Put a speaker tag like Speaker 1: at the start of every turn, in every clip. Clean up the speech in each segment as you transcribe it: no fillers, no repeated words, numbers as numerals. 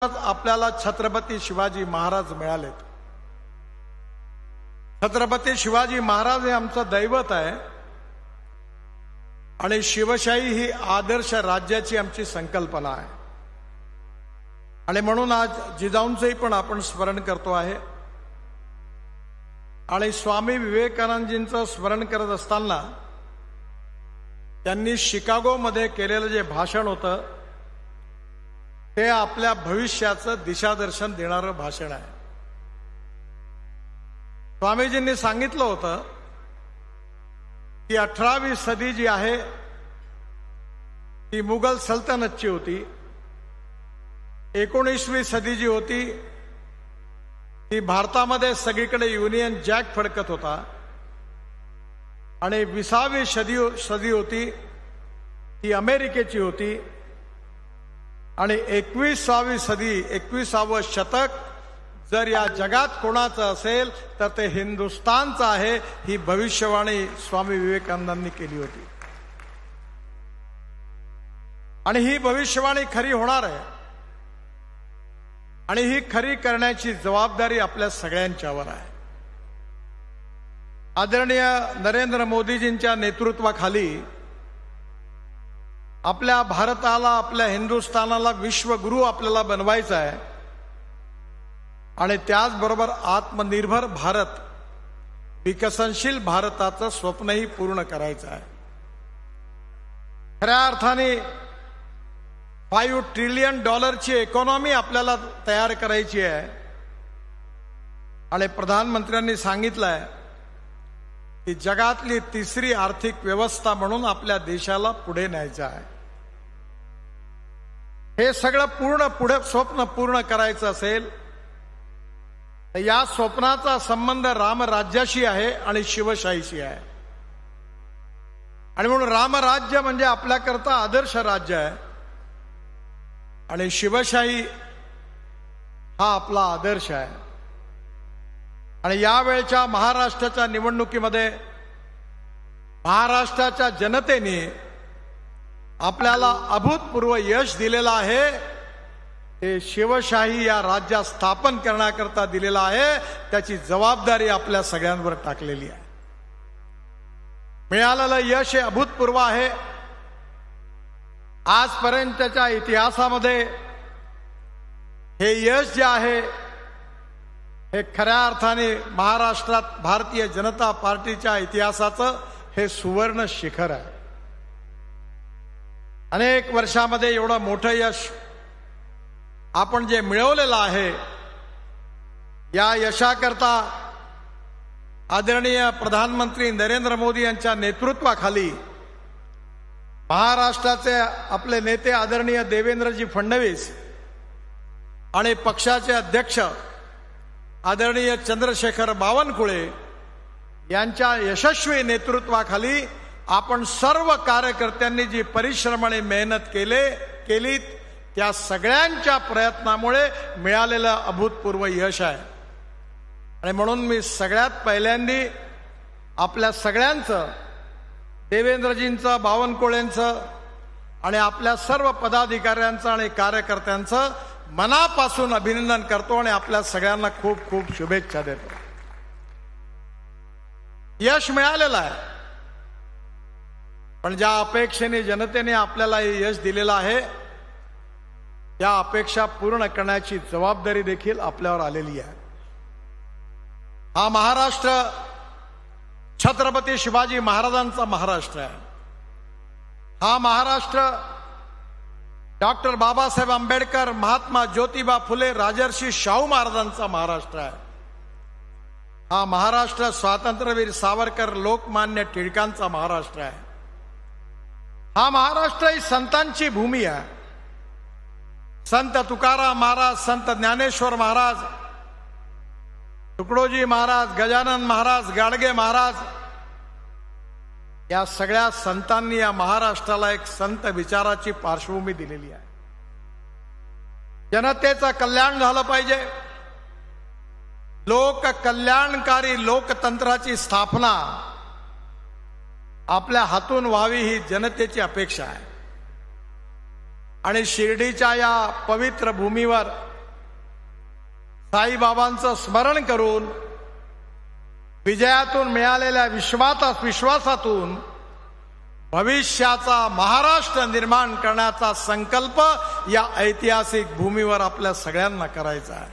Speaker 1: आपल्याला छत्रपती शिवाजी महाराज मिळालेत. छत्रपती शिवाजी महाराज हे आमचं दैवत आहे आणि शिवशाही ही आदर्श राज्याची आमची संकल्पना आहे. आणि म्हणून आज जिजाऊंचंही पण आपण स्मरण करतो आहे. आणि स्वामी विवेकानंदजींचं स्मरण करत असताना त्यांनी शिकागोमध्ये केलेलं जे भाषण होतं ते आपल्या भविष्याचं दिशादर्शन देणारं भाषण आहे. स्वामीजींनी सांगितलं होतं की 18वी सदी जी आहे ती मुघल सल्तनतची होती. 19वी सदी जी होती ती भारतामध्ये सगळीकडे युनियन जॅक फडकत होता. आणि 20वी सदी होती ती अमेरिकेची होती. आणि 21वी सदी 21वं शतक जर या जगात कोणाचं असेल तर ते हिंदुस्थानचं आहे. ही भविष्यवाणी स्वामी विवेकानंदांनी केली होती आणि ही भविष्यवाणी खरी होणार आहे. आणि ही खरी करण्याची जबाबदारी आपल्या सगळ्यांच्यावर आहे. आदरणीय नरेंद्र मोदीजींच्या नेतृत्वाखाली आपल्या भारताला आपल्या हिंदुस्थानाला विश्वगुरू आपल्याला बनवायचा आहे. आणि त्याचबरोबर आत्मनिर्भर भारत विकसनशील भारताचं स्वप्नही पूर्ण करायचं आहे. खऱ्या अर्थाने $5 ट्रिलियन इकॉनॉमी आपल्याला तयार करायची आहे. आणि प्रधानमंत्र्यांनी सांगितलंय की जगातली तिसरी आर्थिक व्यवस्था म्हणून आपल्या देशाला पुढे न्यायचं आहे. हे सगळं पुढे स्वप्न पूर्ण करायचं असेल तर या स्वप्नाचा संबंध रामराज्याशी आहे आणि शिवशाहीशी आहे. आणि म्हणून रामराज्य म्हणजे आपल्याकरता आदर्श राज्य आहे आणि शिवशाही हा आपला आदर्श आहे. आणि यावेळच्या महाराष्ट्राच्या निवडणुकीमध्ये महाराष्ट्राच्या जनतेने आपल्याला अभूतपूर्व यश दिलेलं आहे. ते शिवशाही या राज्यात स्थापन करण्याकरता दिलेलं आहे. त्याची जबाबदारी आपल्या सगळ्यांवर टाकलेली आहे. मिळालेलं यश हे अभूतपूर्व आहे. आजपर्यंतच्या इतिहासामध्ये हे यश जे आहे हे खऱ्या अर्थाने महाराष्ट्रात भारतीय जनता पार्टीच्या इतिहासाचं हे सुवर्ण शिखर आहे. अनेक वर्षामध्ये एवढं मोठं यश आपण जे मिळवलेलं आहे या यशाकरता आदरणीय प्रधानमंत्री नरेंद्र मोदी यांच्या नेतृत्वाखाली महाराष्ट्राचे आपले नेते आदरणीय देवेंद्रजी फडणवीस आणि पक्षाचे अध्यक्ष आदरणीय चंद्रशेखर बावनकुळे यांच्या यशस्वी नेतृत्वाखाली आपण सर्व कार्यकर्त्यांनी जी परिश्रम आणि मेहनत केली त्या सगळ्यांच्या प्रयत्नामुळे मिळालेलं अभूतपूर्व यश आहे. आणि म्हणून मी सगळ्यात पहिल्यांदी आपल्या सगळ्यांचं देवेंद्रजींचं बावनकुळेंचं आणि आपल्या सर्व पदाधिकाऱ्यांचं आणि कार्यकर्त्यांचं मनापासून अभिनंदन करतो आणि आपल्या सगळ्यांना खूप खूप शुभेच्छा देतो. यश मिळालेलं आहे पण ज्या अपेक्षेने जनतेने आपल्याला हे यश दिलेलं आहे त्या अपेक्षा पूर्ण करण्याची जबाबदारी देखील आपल्यावर आलेली आहे. हा महाराष्ट्र छत्रपती शिवाजी महाराजांचा महाराष्ट्र आहे. हा महाराष्ट्र डॉक्टर बाबासाहेब आंबेडकर, महात्मा ज्योतिबा फुले, राजर्षी शाहू महाराजांचा महाराष्ट्र आहे. हा महाराष्ट्र स्वातंत्र्यवीर सावरकर, लोकमान्य टिळकांचा महाराष्ट्र आहे. हा महाराष्ट्र ही संतांची भूमी आहे. संत तुकाराम महाराज, संत ज्ञानेश्वर महाराज, तुकडोजी महाराज, गजानन महाराज, गाडगे महाराज या सगळ्या संतांनी या महाराष्ट्राला एक संत विचाराची पार्श्वभूमी दिलेली आहे. जनतेचं कल्याण झालं पाहिजे. लोक कल्याणकारी लोकतंत्राची स्थापना आपल्या हातून व्हावी ही जनतेची अपेक्षा आहे. आणि शिर्डीच्या या पवित्र भूमीवर साईबाबांचं स्मरण करून विजयातून मिळालेल्या विश्वासातून भविष्याचा महाराष्ट्र निर्माण करण्याचा संकल्प या ऐतिहासिक भूमीवर आपल्या सगळ्यांना करायचा आहे.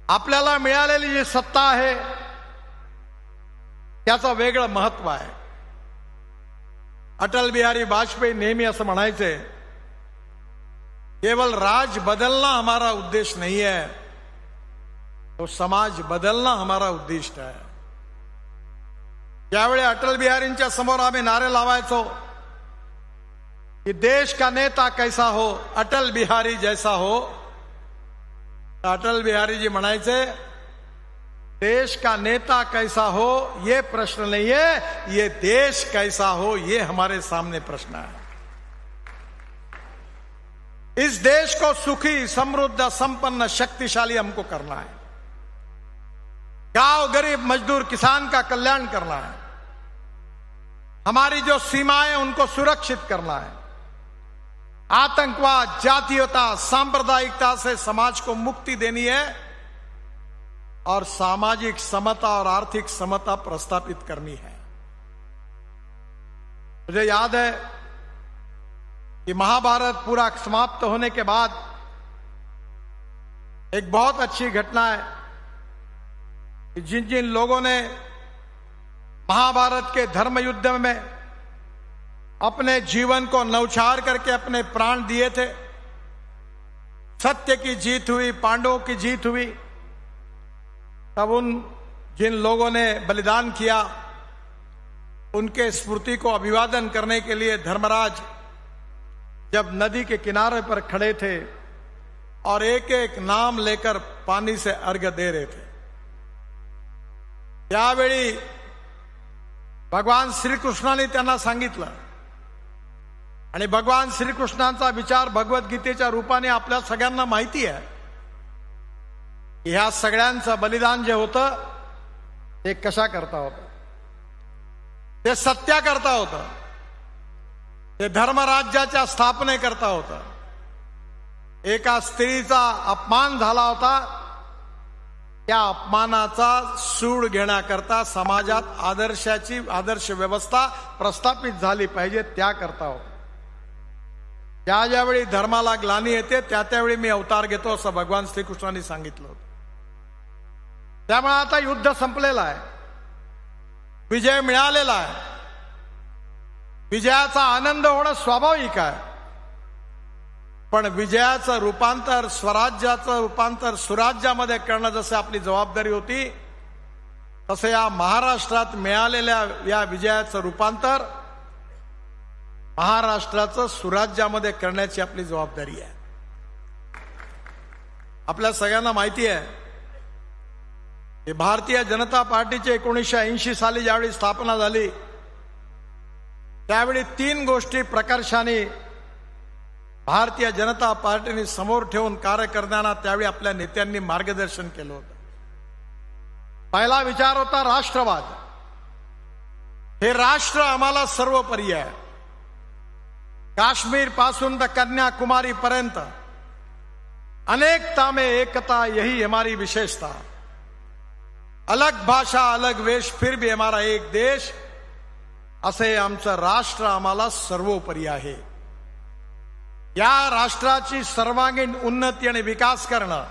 Speaker 1: आपल्याला मिळालेली जी सत्ता आहे त्याचं वेगळं महत्व आहे. अटल बिहारी वाजपेयी नेहमी असं म्हणायचे, केवल राज बदलना हमारा उद्देश्य नहीं है, तो समाज बदलना हमारा उद्दिष्ट है. ज्यावेळी अटल बिहारींच्या समोर आम्ही नारे लावायचो कि देश का नेता कैसा हो, अटल बिहारी जैसा हो, अटल बिहारी जी म्हणायचे, देश का नेता कैसा हो ये प्रश्न नहीं है, ये देश कैसा हो ये हमारे सामने प्रश्न है. इस देश को सुखी, समृद्ध, संपन्न, शक्तिशाली हमको करना है. गांव, गरीब, मजदूर, किसान का कल्याण करना है. हमारी जो सीमाएं उनको सुरक्षित करना है. आतंकवाद, जातीयता, सांप्रदायिकता से समाज को मुक्ति देनी है और सामाजिक समता और आर्थिक समता प्रस्थापित करनी है. मुझे याद है कि महाभारत पूरा समाप्त होने के बाद एक बहुत अच्छी घटना है कि जिन जिन लोगों ने महाभारत के धर्म युद्ध में अपने जीवन को न्यौछावर करके अपने प्राण दिए थे, सत्य की जीत हुई, पांडवों की जीत हुई. तब उन जिन लोगों ने बलिदान किया उनके स्मृति को अभिवादन करने के लिए धर्मराज जब नदी के किनारे पर खड़े थे और एक एक नाम लेकर पानी से अर्घ्य दे रहे थे, त्यावेळी भगवान श्रीकृष्णाने त्यांना सांगितलं आणि भगवान श्रीकृष्णांचा विचार भगवद्गीतेच्या रूपाने आपल्या सगळ्यांना माहिती आहे. ह्या सगळ्यांचं बलिदान जे होतं ते कशा करता होतं, ते सत्या करता होतं, ते धर्मराज्याच्या स्थापनेकरता होतं. एका स्त्रीचा अपमान झाला होता, त्या अपमानाचा सूड घेण्याकरता समाजात आदर्श व्यवस्था प्रस्थापित झाली पाहिजे त्याकरता होतं. ज्यावेळी धर्माला ग्लानी येते त्यावेळी मी अवतार घेतो असं भगवान श्रीकृष्णांनी सांगितलं होतं. त्यामुळे आता युद्ध संपलेलं आहे, विजय मिळालेला आहे. विजयाचा आनंद होणं स्वाभाविक आहे, पण विजयाचं रूपांतर, स्वराज्याचं रूपांतर सुराज्यामध्ये करणं जसं आपली जबाबदारी होती, तसं या महाराष्ट्रात मिळालेल्या या विजयाचं रूपांतर महाराष्ट्राचं सुराज्यामध्ये करण्याची आपली जबाबदारी आहे. आपल्या सगळ्यांना माहिती आहे की भारतीय जनता पार्टीची 1980 साली ज्यावेळी स्थापना झाली त्यावेळी 3 गोष्टी प्रकर्षाने भारतीय जनता पार्टीने समोर ठेवून कार्य करताना त्यावेळी आपल्या नेत्यांनी मार्गदर्शन केलं होतं. पहिला विचार होता राष्ट्रवाद. हे राष्ट्र आम्हाला सर्वोपरी आहे. काश्मीर पासून तर कन्याकुमारी पर्यंत अनेकता में एकता, यही हमारी विशेषता. अलग भाषा, अलग वेश, फिर भी हमारा एक देश, असे आमचं राष्ट्र आम्हाला सर्वोपरी आहे. या राष्ट्राची सर्वांगीण उन्नती आणि विकास करणं,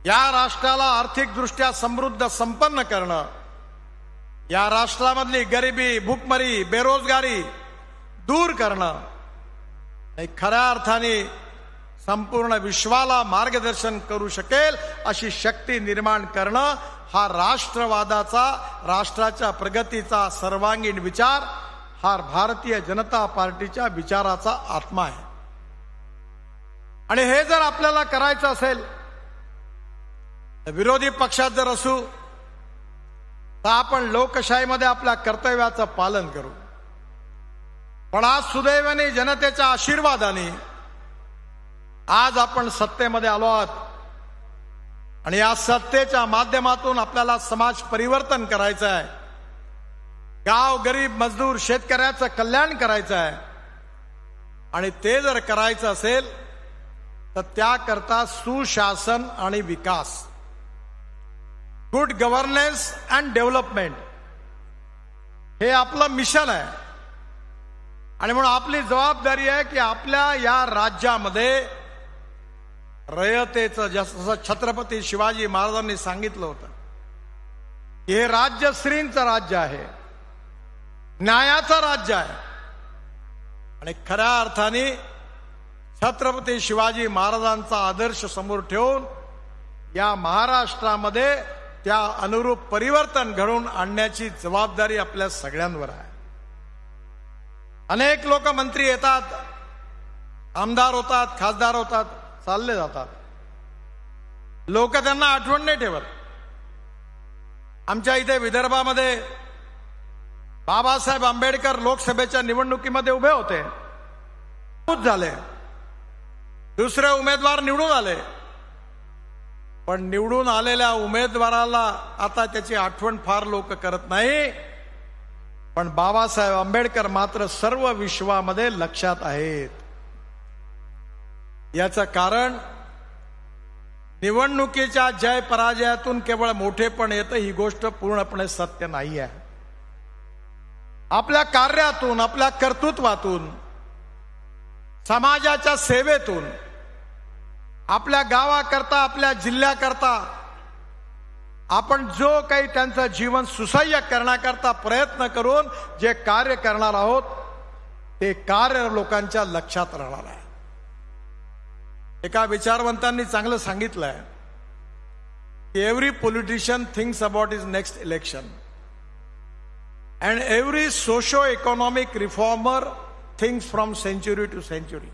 Speaker 1: या राष्ट्राला आर्थिकदृष्ट्या समृद्ध संपन्न करणं, या राष्ट्रामधली गरिबी, भूकमरी, बेरोजगारी दूर करणं, खऱ्या अर्थाने संपूर्ण विश्वाला मार्गदर्शन करू शकेल अशी शक्ती निर्माण करणं, हा राष्ट्रवादाचा, राष्ट्राच्या प्रगतीचा सर्वांगीण विचार, हा भारतीय जनता पार्टीच्या विचाराचा आत्मा आहे. आणि हे जर आपल्याला करायचं असेल तर विरोधी पक्षात जर असू तर आपण लोकशाहीमध्ये आपल्या कर्तव्याचं पालन करू. पण आज सुदैवाने जनतेच्या आशीर्वादाने आज आपण सत्तेमध्ये आलो आहोत आणि या सत्तेच्या माध्यमातून आपल्याला समाज परिवर्तन करायचं आहे. गाव, गरीब, मजदूर, शेतकऱ्याचं कल्याण करायचं आहे. आणि ते जर करायचं असेल तर त्याकरता सुशासन आणि विकास, गुड गव्हर्नन्स अँड डेव्हलपमेंट हे आपलं मिशन आहे. आणि म्हणून आपली जबाबदारी आहे की आपल्या या राज्यामध्ये रयतेचं, जसं छत्रपती शिवाजी महाराजांनी सांगितलं होतं, हे राज्य श्रींचं राज्य आहे, न्यायाचं राज्य आहे. आणि खऱ्या अर्थाने छत्रपती शिवाजी महाराजांचा आदर्श समोर ठेवून या महाराष्ट्रामध्ये त्या अनुरूप परिवर्तन घडवून आणण्याची जबाबदारी आपल्या सगळ्यांवर आहे. अनेक लोक मंत्री येतात, आमदार होतात, खासदार होतात, चालले जातात. लोक त्यांना आठवण नाही ठेवत. आमच्या इथे विदर्भामध्ये बाबासाहेब आंबेडकर लोकसभेच्या निवडणुकीमध्ये उभे होते, झाले, दुसरे उमेदवार निवडून आले, पण निवडून आलेल्या उमेदवाराला आता त्याची आठवण फार लोक करत नाही. पण बाबासाहेब आंबेडकर मात्र सर्व विश्वामध्ये लक्षात आहेत. याचं कारण निवडणुकीच्या जय पराजयातून केवळ मोठेपण येतं ही गोष्ट पूर्णपणे सत्य नाही आहे. आपल्या कार्यातून, आपल्या कर्तृत्वातून, समाजाच्या सेवेतून, आपल्या गावाकरता, आपल्या जिल्ह्याकरता आपण जो काही त्यांचं जीवन सुसह्य करण्याकरता प्रयत्न करून जे कार्य करणार आहोत ते कार्य लोकांच्या लक्षात राहणार आहे. एका विचारवंतांनी चांगलं सांगितलंय की every politician thinks about his next election and every socio economic reformer thinks from century to century.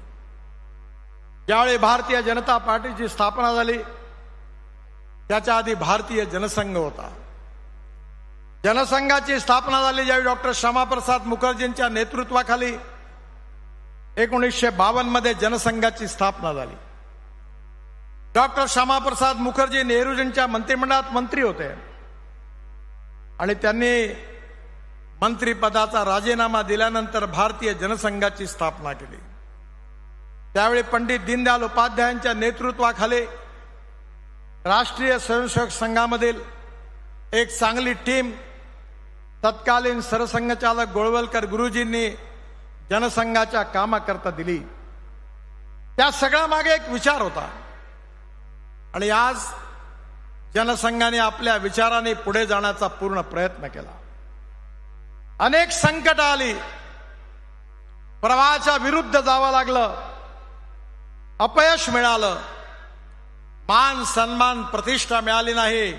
Speaker 1: ज्यावेळी भारतीय जनता पार्टीची स्थापना झाली त्याच्या आधी भारतीय जनसंघ होता. जनसंघाची स्थापना झाली ज्यावेळी डॉक्टर श्यामाप्रसाद मुखर्जींच्या नेतृत्वाखाली 1952 मध्ये जनसंघाची स्थापना झाली. डॉक्टर श्यामाप्रसाद मुखर्जी नेहरूजींच्या मंत्रिमंडळात मंत्री होते आणि त्यांनी मंत्रिपदाचा राजीनामा दिल्यानंतर भारतीय जनसंघाची स्थापना केली. त्यावेळी पंडित दीनदयाल उपाध्यायांच्या नेतृत्वाखाली राष्ट्रीय स्वयंसेवक संघामधील एक चांगली टीम तत्कालीन सरसंघचालक गोळवलकर गुरुजींनी जनसंघाच्या कामाकरता दिली. त्या सगळ्या मागे एक विचार होता आणि आज जनसंघाने आपल्या विचाराने पुढे जाण्याचा पूर्ण प्रयत्न केला. अनेक संकट आली, प्रवाहाच्या विरुद्ध जावं लागलं, अपयश मिळालं, मान सन्मान प्रतिष्ठा मिळाली नाही,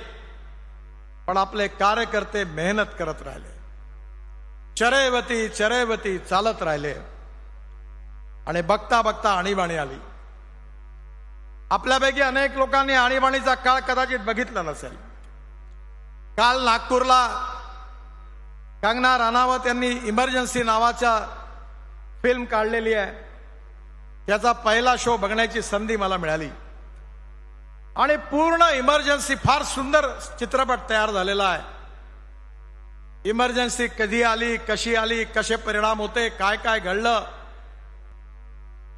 Speaker 1: पण आपले कार्यकर्ते मेहनत करत राहिले, चरेवती चरेवती चालत राहिले आणि बघता बघता आणीबाणी आली. आपल्यापैकी अनेक लोकांनी आणीबाणीचा काळ कदाचित बघितला नसेल. काल नागपूरला कंगना राणावत यांनी इमर्जन्सी नावाच्या फिल्म काढलेली आहे. त्याचा पहिला शो बघण्याची संधी मला मिळाली आणि पूर्ण इमर्जन्सी, फार सुंदर चित्रपट तयार झालेला आहे. इमर्जन्सी कधी आली, कशी आली, कसे परिणाम होते, काय काय घडलं.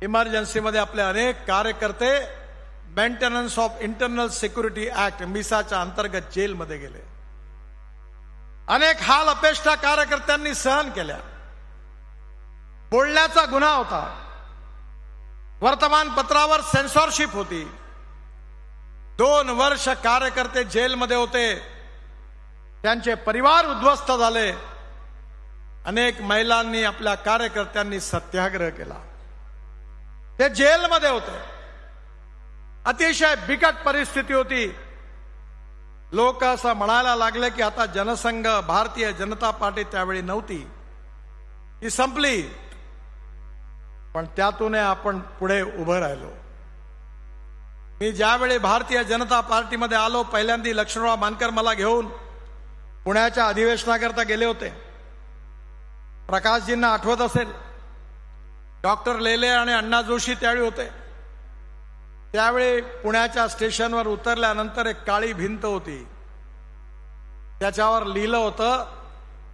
Speaker 1: इमर्जन्सीमध्ये आपले अनेक कार्यकर्ते maintenance of internal security act मिसाच्या अंतर्गत जेलमध्ये गेले. अनेक हाल अपेष्टा कार्यकर्त्यांनी सहन केल्या. बोलण्याचा गुन्हा होता, वर्तमानपत्रावर सेन्सॉरशिप होती. 2 वर्ष कार्यकर्ते जेलमध्ये होते, त्यांचे परिवार उद्ध्वस्त झाले. अनेक महिलांनी, आपल्या कार्यकर्त्यांनी सत्याग्रह केला. ते जेलमध्ये होते. अतिशय बिकट परिस्थिती होती. लोक असं म्हणायला लागले की आता जनसंघ, भारतीय जनता पार्टी त्यावेळी नव्हती, ती संपली. पण त्यातून आपण पुढे उभं राहिलो. मी ज्यावेळी भारतीय जनता पार्टीमध्ये आलो, पहिल्यांदा लक्ष्मणराव मानकर मला घेऊन पुण्याच्या अधिवेशनाकरता गेले होते. प्रकाशजींना आठवत असेल, डॉक्टर लेले आणि अण्णा जोशी त्यावेळी होते. त्यावेळी पुण्याच्या स्टेशनवर उतरल्यानंतर एक काळी भिंत होती, त्याच्यावर लिहिलं होतं,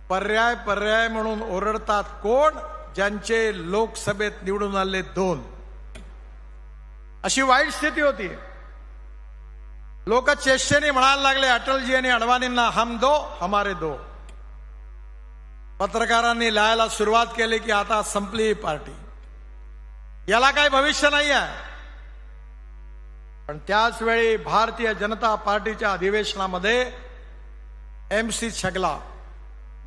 Speaker 1: पर्याय पर्याय म्हणून ओरडतात कोण, ज्यांचे लोकसभेत निवडून आले 2. अशी वाईट स्थिती होती. लोक चेष्टेने म्हणायला लागले अटलजी आणि अडवाणींना, हम दो हमारे दो. पत्रकारांनी लिहायला सुरुवात केली की आता संपली ही पार्टी, याला काही भविष्य नाही आहे. पण त्याच वेळी भारतीय जनता पार्टीच्या अधिवेशनामध्ये MC छगला,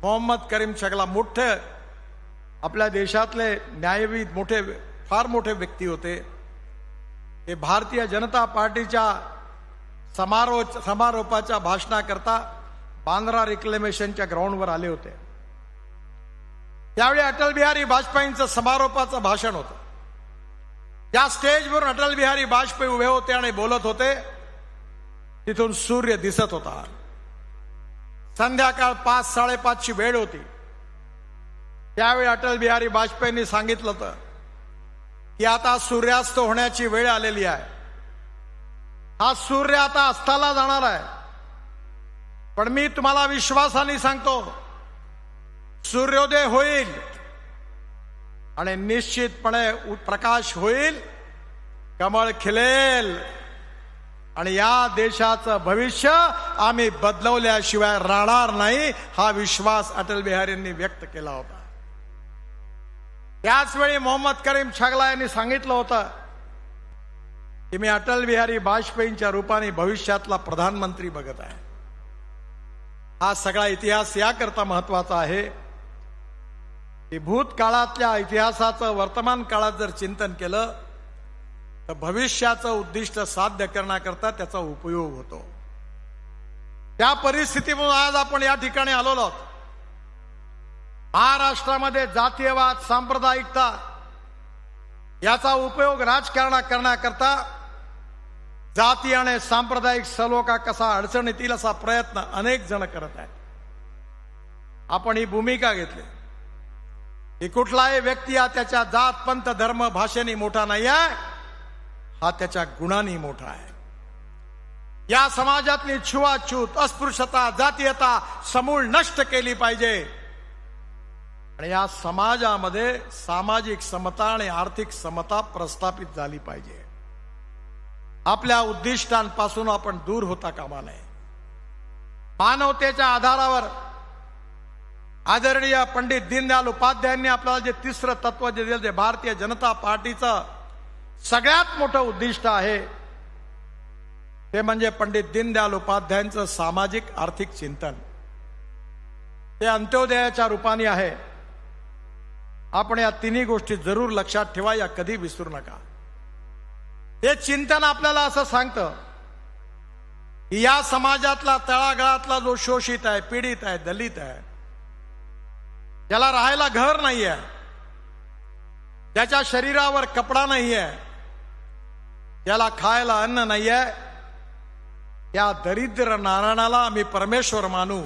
Speaker 1: मोहम्मद करीम छगला, मोठे आपल्या देशातले न्यायविद, फार मोठे व्यक्ती होते. ते भारतीय जनता पार्टीच्या समारोपाच्या भाषणाकरता बांद्रा रिक्लेमेशनच्या ग्राउंडवर आले होते. त्यावेळी अटल बिहारी वाजपेयींचं समारोपाचं भाषण होतं. त्या स्टेजवरून अटल बिहारी वाजपेयी उभे होते आणि बोलत होते. तिथून सूर्य दिसत होता. संध्याकाळ 5-5:30ची वेळ होती. त्यावेळी अटल बिहारी वाजपेयींनी सांगितलं होतं की आता सूर्यास्त होण्याची वेळ आलेली आहे. हा सूर्य आता अस्ताला जाणार आहे. पण मी तुम्हाला विश्वासाने सांगतो, सूर्योदय होईल आणि निश्चितपणे प्रकाश होईल, कमळ खिलेल आणि या देशाचं भविष्य आम्ही बदलवल्याशिवाय राहणार नाही, हा विश्वास अटल बिहारींनी व्यक्त केला होता. त्याच वेळी मोहम्मद करीम छगला यांनी सांगितलं होतं की मी अटल बिहारी वाजपेयींच्या रूपाने भविष्यातला प्रधानमंत्री बघत आहे. हा सगळा इतिहास याकरता महत्वाचा आहे की भूतकाळातल्या इतिहासाचं वर्तमान काळात जर चिंतन केलं तर भविष्याचं उद्दिष्ट साध्य करण्याकरता त्याचा उपयोग होतो. त्या परिस्थितीमुळे आज आपण या ठिकाणी आलो आहोत. महाराष्ट्रामध्ये जातीयवाद, सांप्रदायिकता याचा उपयोग राजकारणात करण्याकरता जाती आणि सांप्रदायिक सलोखा कसा अडचण येतील असा प्रयत्न अनेक जण करत आहेत. आपण ही भूमिका घेतली की कुठलाही व्यक्ती हा त्याच्या जात, पंथ, धर्म, भाषेने मोठा नाही आहे, हा त्याच्या गुणांनी मोठा आहे. या समाजातली छुवाछूत, अस्पृश्यता, जातीयता समूळ नष्ट केली पाहिजे आणि या समाजामध्ये सामाजिक समता आणि आर्थिक समता प्रस्थापित झाली पाहिजे. आपल्या उद्दिष्टांपासून आपण दूर होता कामा नये. मानवतेच्या आधारावर आदरणीय पंडित दीनदयाल उपाध्यायांनी आपल्याला जे तिसरं तत्व जे दिलं, ते भारतीय जनता पार्टीचं सगळ्यात मोठं उद्दिष्ट आहे ते म्हणजे पंडित दीनदयाल उपाध्यायांचं सामाजिक आर्थिक चिंतन. ते अंत्योदयाच्या रूपाने आहे. आपण या तिन्ही गोष्टी जरूर लक्षात ठेवा, या कधी विसरू नका. हे चिंतन आपल्याला असं सांगतं की या समाजातला तळागाळातला जो शोषित आहे, पीडित आहे, दलित आहे, ज्याला राहायला घर नाही आहे, ज्याच्या शरीरावर कपडा नाही आहे, ज्याला खायला अन्न नाही आहे, त्या दरिद्र नारायणाला आम्ही परमेश्वर मानू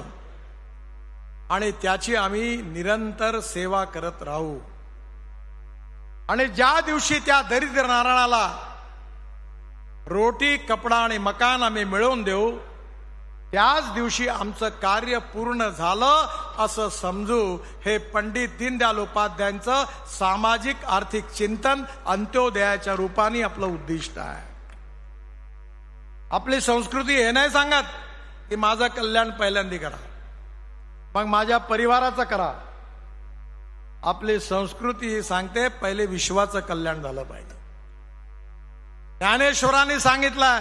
Speaker 1: आणि त्याची आम्ही निरंतर सेवा करत राहू. आणि ज्या दिवशी त्या दरिद्र नारायणाला रोटी, कपडा आणि मकान आम्ही मिळवून देऊ, त्याच दिवशी आमचं कार्य पूर्ण झालं असं समजू. हे पंडित दीनदयाल उपाध्यायांचं सामाजिक आर्थिक चिंतन अंत्योदयाच्या रूपाने आपलं उद्दिष्ट आहे. आपली संस्कृती हे नाही सांगत की माझं कल्याण पहिल्यांदा करा, मग माझ्या परिवाराचं करा. आपली संस्कृती सांगते पहिले विश्वाचं कल्याण झालं पाहिजे. ज्ञानेश्वरांनी सांगितलंय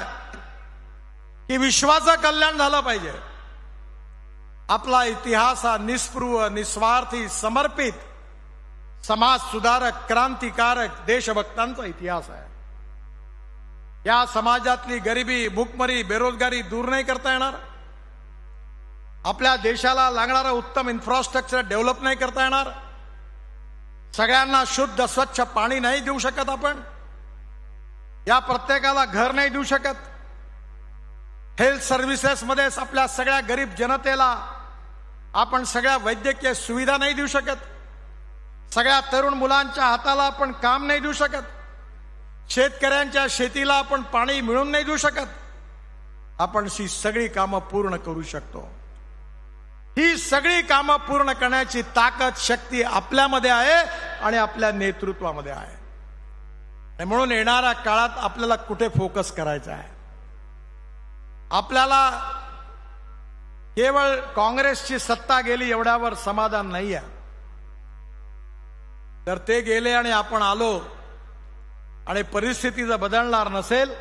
Speaker 1: की विश्वाचं कल्याण झालं पाहिजे. आपला इतिहास हा निस्पृह, निस्वार्थी, समर्पित, समाज सुधारक, क्रांतिकारक देशभक्तांचा इतिहास आहे. या समाजातली गरिबी, भूकमरी, बेरोजगारी दूर नाही करता येणार. आपल्या देशाला लागणारं उत्तम इन्फ्रास्ट्रक्चर डेव्हलप नाही करता येणार. सगळ्यांना शुद्ध स्वच्छ पाणी नाही देऊ शकत आपण. या प्रत्येकाला घर नाही देऊ शकत. हेल्थ सर्व्हिसेस मध्ये आपल्या सगळ्या गरीब जनतेला आपण सगळ्या वैद्यकीय सुविधा नाही देऊ शकत. सगळ्या तरुण मुलांच्या हाताला आपण काम नाही देऊ शकत. शेतकऱ्यांच्या शेतीला आपण पाणी मिळवून नाही देऊ शकत. आपण ही सगळी कामं पूर्ण करू शकतो. ही सगळी कामं पूर्ण करण्याची ताकद, शक्ती आपल्यामध्ये आहे आणि आपल्या नेतृत्वामध्ये आहे. आणि म्हणून येणाऱ्या काळात आपल्याला कुठे फोकस करायचा आहे? आपल्याला केवळ काँग्रेसची सत्ता गेली एवढ्यावर समाधान नाही आहे. जर ते गेले आणि आपण आलो आणि परिस्थिती जर बदलणार नसेल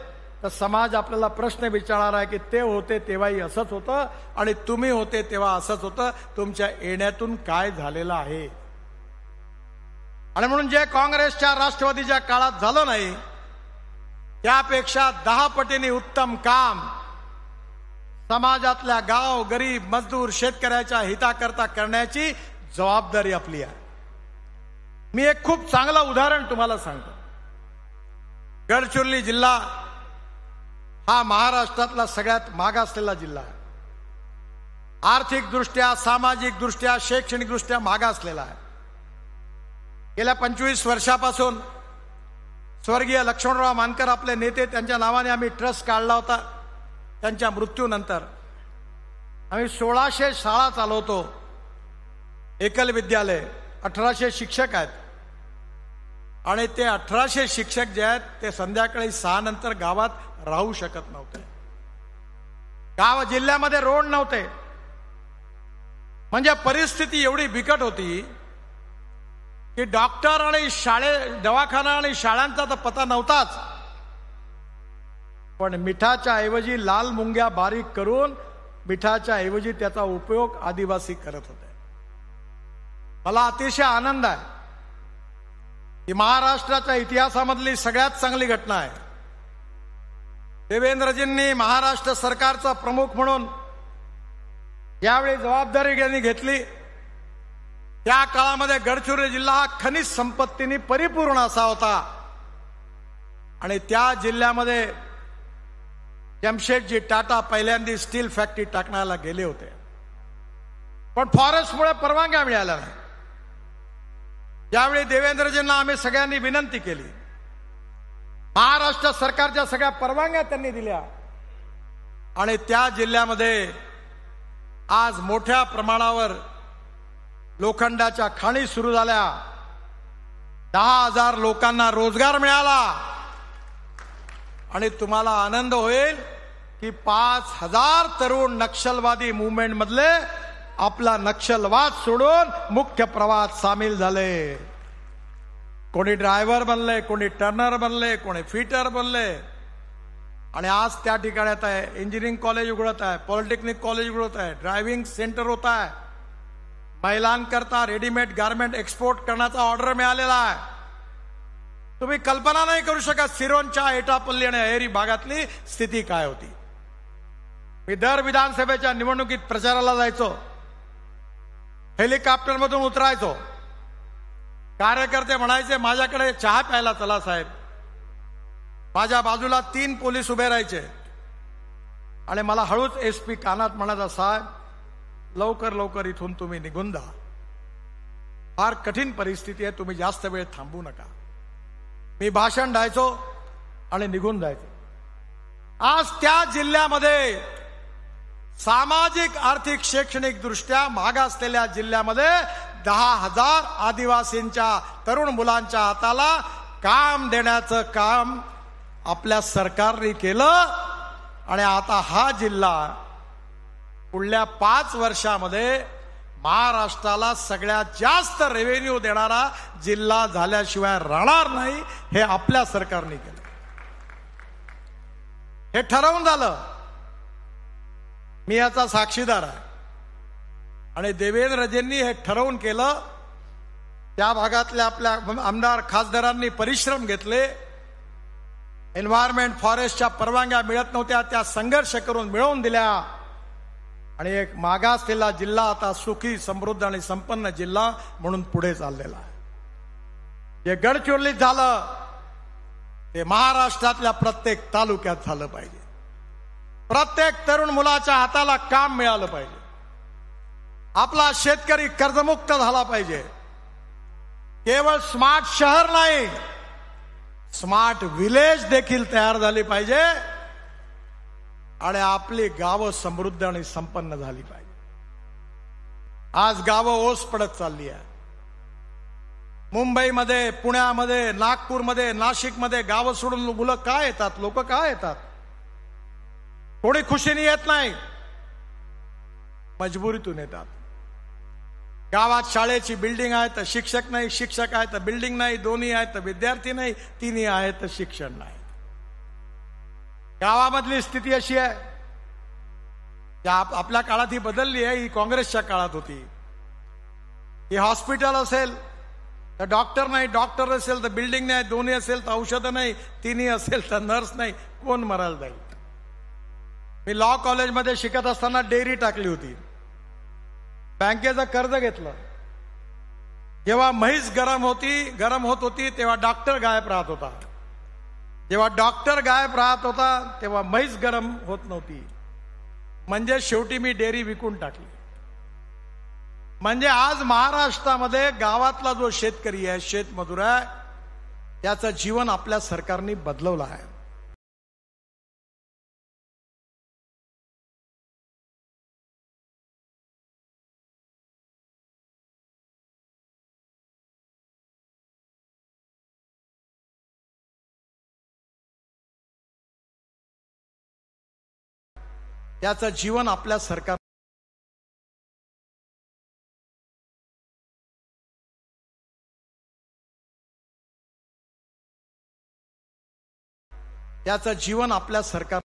Speaker 1: तर समाज आपल्याला प्रश्न विचारणार आहे की ते होते तेव्हाही असंच होतं आणि तुम्ही होते तेव्हा असंच होतं, तुमच्या येण्यातून काय झालेलं आहे? आणि म्हणून जे काँग्रेसच्या राष्ट्रवादीच्या काळात झालं नाही त्यापेक्षा 10 पटीने उत्तम काम समाजातल्या गाव, गरीब, मजदूर, शेतकऱ्याच्या हिताकरता करण्याची जबाबदारी आपली आहे. मी एक खूप चांगलं उदाहरण तुम्हाला सांगतो. गडचिरोली जिल्हा हा महाराष्ट्रातला सगळ्यात मागासलेला जिल्हा आहे. आर्थिकदृष्ट्या, सामाजिकदृष्ट्या, शैक्षणिकदृष्ट्या मागासलेला आहे. गेल्या 25 वर्षापासून स्वर्गीय लक्ष्मणराव मानकर आपले नेते, त्यांच्या नावाने आम्ही ट्रस्ट काढला होता. त्यांच्या मृत्यूनंतर आम्ही 1600 शाळा चालवतो, एकल विद्यालय, 1800 शिक्षक आहेत. आणि ते 1800 शिक्षक जे आहेत ते संध्याकाळी 6 नंतर गावात राहू शकत नव्हते. जिल्ह्यामध्ये रोड नव्हते. म्हणजे परिस्थिती एवढी बिकट होती की डॉक्टर आणि दवाखाना आणि शाळांचा तर पत्ता नव्हताच, पण मिठाच्या ऐवजी लाल मुंग्या बारीक करून मिठाच्या ऐवजी त्याचा उपयोग आदिवासी करत होते. मला अतिशय आनंद आहे ही महाराष्ट्राच्या इतिहासामधली सगळ्यात चांगली घटना आहे. देवेंद्रजींनी महाराष्ट्र सरकारचा प्रमुख म्हणून यावेळी जबाबदारी त्यांनी घेतली. त्या काळामध्ये गडचिरोली जिल्हा हा खनिज संपत्तीने परिपूर्ण असा होता आणि त्या जिल्ह्यामध्ये जमशेदजी टाटा पहिल्यांदा स्टील फॅक्टरी टाकण्याला गेले होते, पण फॉरेस्टमुळे परवानग्या मिळाल्या नाही. यावेळी देवेंद्रजींना आम्ही सगळ्यांनी विनंती केली. महाराष्ट्र सरकारच्या सगळ्या परवानग्या त्यांनी दिल्या आणि त्या जिल्ह्यामध्ये आज मोठ्या प्रमाणावर लोखंडाच्या खाणी सुरू झाल्या. 10,000 लोकांना रोजगार मिळाला आणि तुम्हाला आनंद होईल की 5,000 तरुण नक्षलवादी मूव्हमेंट मधले आपला नक्षलवाद सोडून मुख्य प्रवाहात सामील झाले. कोणी ड्रायव्हर बनले, कोणी टर्नर बनले, कोणी फिटर बनले आणि आज त्या ठिकाणी आता आहे इंजिनिअरिंग कॉलेज उघडत आहे, पॉलिटेक्निक कॉलेज उघडत आहे, ड्रायव्हिंग सेंटर होत आहे. महिलांकरता रेडीमेड गारमेंट एक्सपोर्ट करण्याचा ऑर्डर मिळालेला आहे. तुम्ही कल्पना नाही करू शकत सिरोंच्या, एटापल्ली आणि अहेरी भागातली स्थिती काय होती. मी दर विधानसभेच्या निवडणुकीत प्रचाराला जायचो, हेलिकॉप्टर मधून उतरायचो. कार्यकर्ते म्हणायचे माझ्याकडे चहा प्यायला चला साहेब. माझ्या बाजूला 3 पोलीस उभे राहायचे आणि मला हळूच एसपी कानात म्हणायचा, साहेब लवकर लवकर इथून तुम्ही निघून जा, फार कठीण परिस्थिती आहे, तुम्ही जास्त वेळ थांबू नका. मी भाषण द्यायचो आणि निघून जायचो. आज त्या जिल्ह्यामध्ये सामाजिक, आर्थिक, शैक्षणिक दृष्ट्या मागासलेल्या जिल्ह्यामध्ये 10,000 आदिवासींच्या तरुण मुलांच्या हाताला काम देण्याचं काम आपल्या सरकारने केलं आणि आता हा जिल्हा पुढल्या 5 वर्षामध्ये महाराष्ट्राला सगळ्यात जास्त रेव्हेन्यू देणारा जिल्हा झाल्याशिवाय राहणार नाही. हे आपल्या सरकारने केलं, हे ठरवून झालं. मी याचा साक्षीदार आहे आणि देवेंद्रजींनी हे ठरवून केलं. त्या भागातल्या आपल्या आमदार खासदारांनी परिश्रम घेतले. एन्व्हायरमेंट फॉरेस्टच्या परवानग्या मिळत नव्हत्या, त्या संघर्ष करून मिळवून दिल्या आणि एक मागासलेला जिल्हा आता सुखी, समृद्ध आणि संपन्न जिल्हा म्हणून पुढे चाललेला आहे. जे गडचिरोलीत झालं ते महाराष्ट्रातल्या प्रत्येक तालुक्यात झालं पाहिजे. प्रत्येक तरुण मुलाच्या हाताला काम मिळालं पाहिजे. आपला शेतकरी कर्जमुक्त झाला पाहिजे. केवळ स्मार्ट शहर नाही, स्मार्ट विलेज देखील तयार झाली पाहिजे आणि आपली गावं समृद्ध आणि संपन्न झाली पाहिजे. आज गावं ओस पडत चालली आहे. मुंबईमध्ये, पुण्यामध्ये, नागपूरमध्ये, नाशिकमध्ये गावं सोडून मुलं का येतात, लोक का येतात? कोणी खुशीने येत नाही, मजबुरीतून येतात. गावात शाळेची बिल्डिंग आहे तर शिक्षक नाही, शिक्षक आहे तर बिल्डिंग नाही, दोन्ही आहे तर विद्यार्थी नाही, तिन्ही आहे तर शिक्षण नाही. गावामधली स्थिती अशी आहे, आपल्या काळात ही बदलली आहे, ही काँग्रेसच्या काळात होती. ही हॉस्पिटल असेल तर डॉक्टर नाही, डॉक्टर असेल तर बिल्डिंग नाही, दोन्ही असेल तर औषधं नाही, तिन्ही असेल तर नर्स नाही, कोण मरायला जाईल? मी लॉ कॉलेजमध्ये शिकत असताना डेअरी टाकली होती, बँकेचं कर्ज घेतलं. जेव्हा म्हैस गरम होत होती तेव्हा डॉक्टर गायब राहत होता, जेव्हा डॉक्टर गायब राहत होता तेव्हा म्हैस गरम होत नव्हती. म्हणजे शेवटी मी डेअरी विकून टाकली. म्हणजे आज महाराष्ट्रामध्ये गावातला जो शेतकरी आहे, शेतमजूर आहे, त्याचं जीवन आपल्या सरकारने बदलवलं आहे. त्याचं जीवन आपल्या सरकार त्याचं जीवन आपल्या सरकार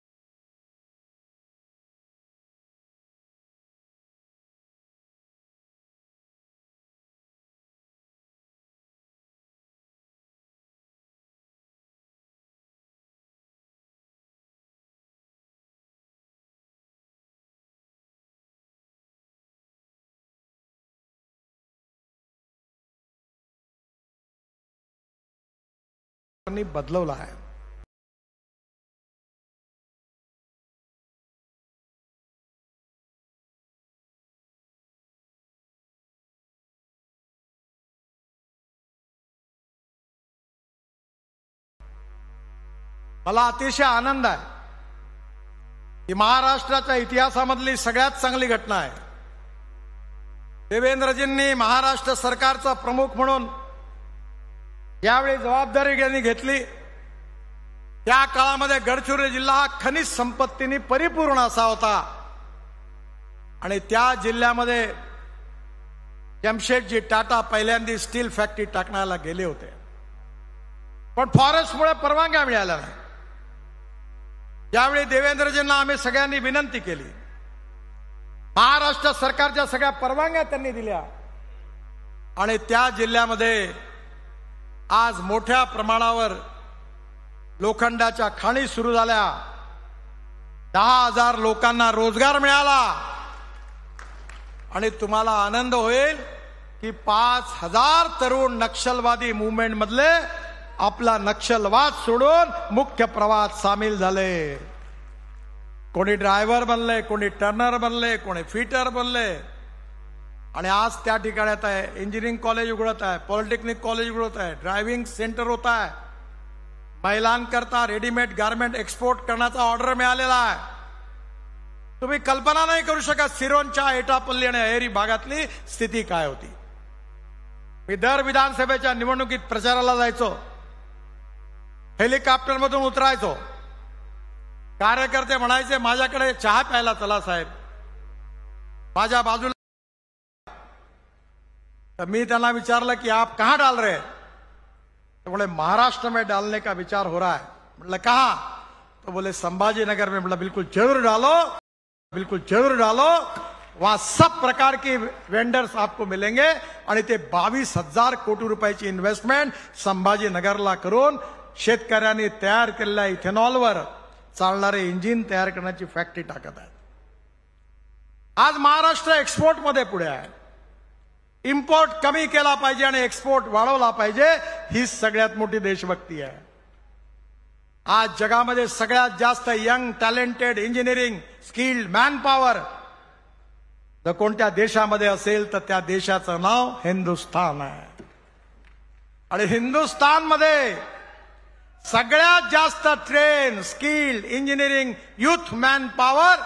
Speaker 1: बदलवला आहे. मला अतिशय आनंद आहे की महाराष्ट्राच्या इतिहासामधली सगळ्यात चांगली घटना आहे. देवेंद्रजींनी महाराष्ट्र सरकारचा प्रमुख म्हणून यावेळी जबाबदारी त्यांनी घेतली. त्या काळामध्ये गडचिरोली जिल्हा हा खनिज संपत्तीने परिपूर्ण असा होता आणि त्या जिल्ह्यामध्ये जमशेदजी टाटा पहिल्यांदा स्टील फॅक्टरी टाकण्याला गेले होते, पण फॉरेस्टमुळे परवानग्या मिळाल्या नाही. यावेळी देवेंद्रजींना आम्ही सगळ्यांनी विनंती केली, महाराष्ट्र सरकारच्या सगळ्या परवानग्या त्यांनी दिल्या आणि त्या जिल्ह्यामध्ये आज मोठ्या प्रमाणावर लोखंडाच्या खाणी सुरू झाल्या. 10,000 लोकांना रोजगार मिळाला आणि तुम्हाला आनंद होईल की 5,000 तरुण नक्षलवादी मूवमेंट मधले आपला नक्षलवाद सोडून मुख्य प्रवाहात सामील झाले. कोणी ड्रायव्हर बनले, कोणी टर्नर बनले, कोणी फिटर बनले आणि आज त्या ठिकाणी आता आहे इंजिनिअरिंग कॉलेज उघडत आहे, पॉलिटेक्निक कॉलेज उघडत आहे, ड्रायव्हिंग सेंटर होत आहे. महिलांकरता रेडीमेड गारमेंट एक्सपोर्ट करण्याचा ऑर्डर मिळालेला आहे. तुम्ही कल्पना नाही करू शकत सिरोंच्या, एटापल्ली आणि अहेरी भागातली स्थिती काय होती. मी दर विधानसभेच्या निवडणुकीत प्रचाराला जायचो, हेलिकॉप्टर मधून उतरायचो, कार्यकर्ते म्हणायचे माझ्याकडे चहा प्यायला चला साहेब, माझ्या बाजूला. तो मी त्यांना विचारलं कि आप कहां डाल रहे? तो बोले महाराष्ट्र में डालने का विचार हो रहा है. मतलब कहां? तो बोले संभाजी नगर में. मतलब बिल्कुल जरूर डालो, बिल्कुल जरूर डालो, वहां सब प्रकार के वेंडर्स आपको मिलेंगे आणि ते 22,000 कोटी रुपयाची इन्व्हेस्टमेंट संभाजी नगरला करून शेतकऱ्यांनी तयार केलेल्या इथेनॉलवर चालणारे इंजिन तयार करण्याची फॅक्टरी टाकत आहेत. आज महाराष्ट्र एक्सपोर्ट मध्ये पुढे आहे. इम्पोर्ट कमी केला पाहिजे आणि एक्सपोर्ट वाढवला पाहिजे, ही सगळ्यात मोठी देशभक्ती आहे. आज जगामध्ये सगळ्यात जास्त young talented engineering skilled man power जर कोणत्या देशामध्ये असेल तर त्या देशाचं नाव हिंदुस्थान आहे. आणि हिंदुस्थानमध्ये सगळ्यात जास्त train skilled engineering youth man power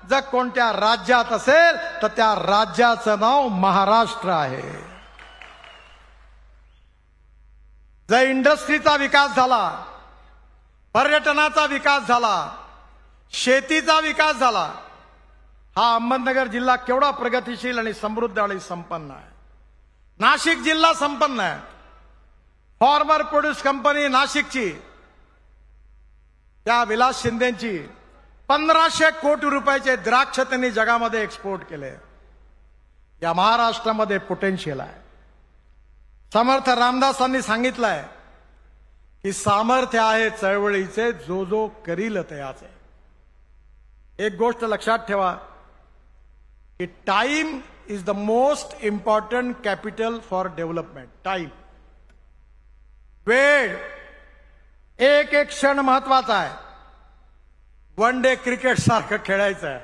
Speaker 1: जर कोणत्या राज्यात असेल तर त्या राज्याचं नाव महाराष्ट्र आहे. जर इंडस्ट्रीचा विकास झाला, पर्यटनाचा विकास झाला, शेतीचा विकास झाला, हा अहमदनगर जिल्हा केवढा प्रगतिशील आणि समृद्ध आणि संपन्न आहे. नाशिक जिल्हा संपन्न आहे. फॉर्मर प्रोड्यूस कंपनी नाशिकची, त्या विलास शिंदेची 1500 कोटी रुपयाचे द्राक्ष त्यांनी जगामध्ये एक्सपोर्ट केले. या महाराष्ट्रामध्ये पोटेन्शियल आहे. समर्थ रामदासांनी सांगितलंय की सामर्थ्य आहे चळवळीचे, जो जो करील तयाचे. एक गोष्ट लक्षात ठेवा की time is the most important capital for development. Time, वेळ, एक एक क्षण महत्वाचा आहे. वन डे क्रिकेट सारखं खेळायचं आहे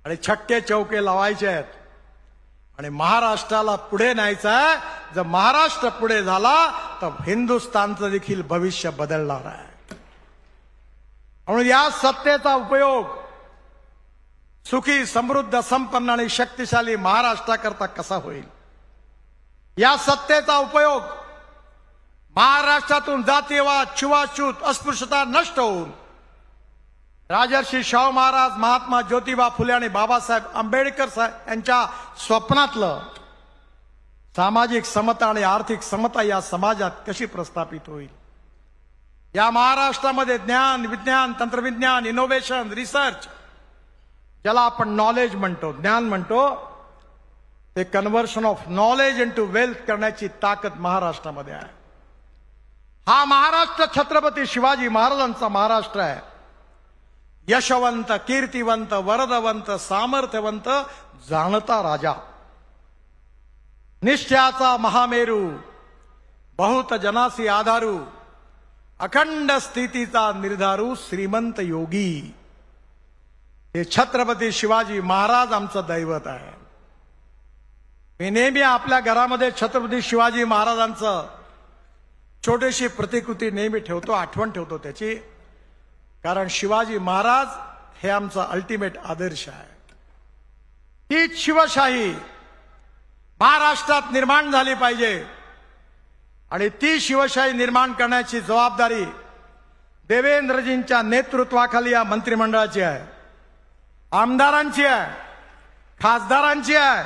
Speaker 1: आणि छक्के चौके लावायचे आहेत आणि महाराष्ट्राला पुढे न्यायचं आहे. जर महाराष्ट्र पुढे झाला तर हिंदुस्थानचं देखील भविष्य बदलणार आहे. म्हणून या सत्तेचा उपयोग सुखी, समृद्ध, संपन्न आणि शक्तिशाली महाराष्ट्राकरता कसा होईल, या सत्तेचा उपयोग महाराष्ट्रातून जातीयवाद, छुवाछूत, अस्पृश्यता नष्ट होऊन राजर्षी शाहू महाराज, महात्मा ज्योतिबा फुले आणि बाबासाहेब आंबेडकर यांच्या स्वप्नातलं सामाजिक समता आणि आर्थिक समता या समाजात कशी प्रस्थापित होईल. या महाराष्ट्रामध्ये ज्ञान, विज्ञान, तंत्रविज्ञान, इनोव्हेशन, रिसर्च, ज्याला आपण नॉलेज म्हणतो, ज्ञान म्हणतो, ते conversion of knowledge into wealth करण्याची ताकद महाराष्ट्रामध्ये आहे. हा महाराष्ट्र छत्रपती शिवाजी महाराजांचा महाराष्ट्र आहे. यशवंत, कीर्तिवंत, वरदवंत, सामर्थ्यवंत, जाणता राजा, निष्ठ्याचा महामेरू, बहुत जनासी आधारू, अखंड स्थितीचा निर्धारू, श्रीमंत योगी. हे छत्रपती शिवाजी महाराज आमचं दैवत आहे. मी नेहमी आपल्या घरामध्ये छत्रपती शिवाजी महाराजांचं छोटीशी प्रतिकृती नेहमी ठेवतो, आठवण ठेवतो त्याची. कारण शिवाजी महाराज हे आमचा अल्टिमेट आदर्श आहे. हीच शिवशाही महाराष्ट्रात निर्माण झाली पाहिजे आणि ती शिवशाही निर्माण करण्याची जबाबदारी देवेंद्रजींच्या नेतृत्वाखाली या मंत्रिमंडळाची आहे, आमदारांची आहे, खासदारांची आहे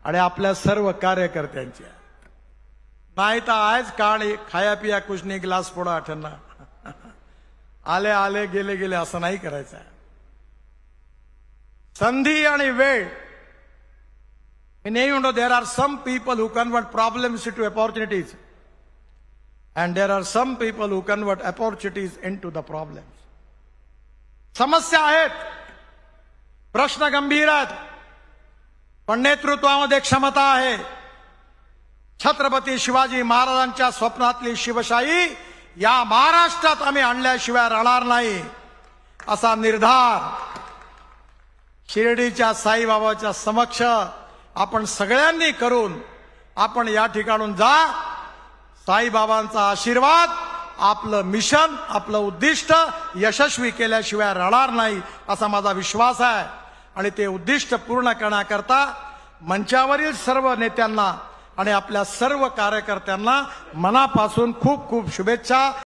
Speaker 1: आणि आपल्या सर्व कार्यकर्त्यांची आहे. नाही तर आज कहाणी खाया पिया कुछ नहीं, गिलास फोडा आठवणा, आले आले गेले गेले असं नाही करायचं आहे. संधी आणि वेळ. मी नेहमी म्हणतो, there are some people who convert problems to opportunities and there are some people who convert opportunities into the problems. समस्या आहेत, प्रश्न गंभीर आहेत, पण नेतृत्वामध्ये क्षमता आहे. छत्रपती शिवाजी महाराजांच्या स्वप्नातली शिवशाही या महाराष्ट्रात आम्ही आणल्याशिवाय राहणार नाही, असा निर्धार शिर्डीच्या साईबाबाच्या समक्ष आपण सगळ्यांनी करून आपण या ठिकाणून जा. साईबाबांचा आशीर्वाद आपलं मिशन, आपलं उद्दिष्ट यशस्वी केल्याशिवाय राहणार नाही असा माझा विश्वास आहे. आणि ते उद्दिष्ट पूर्ण करण्याकरता मंचावरील सर्व नेत्यांना आणि आपल्या सर्व कार्यकर्त्यांना मनापासून खूप खूप शुभेच्छा.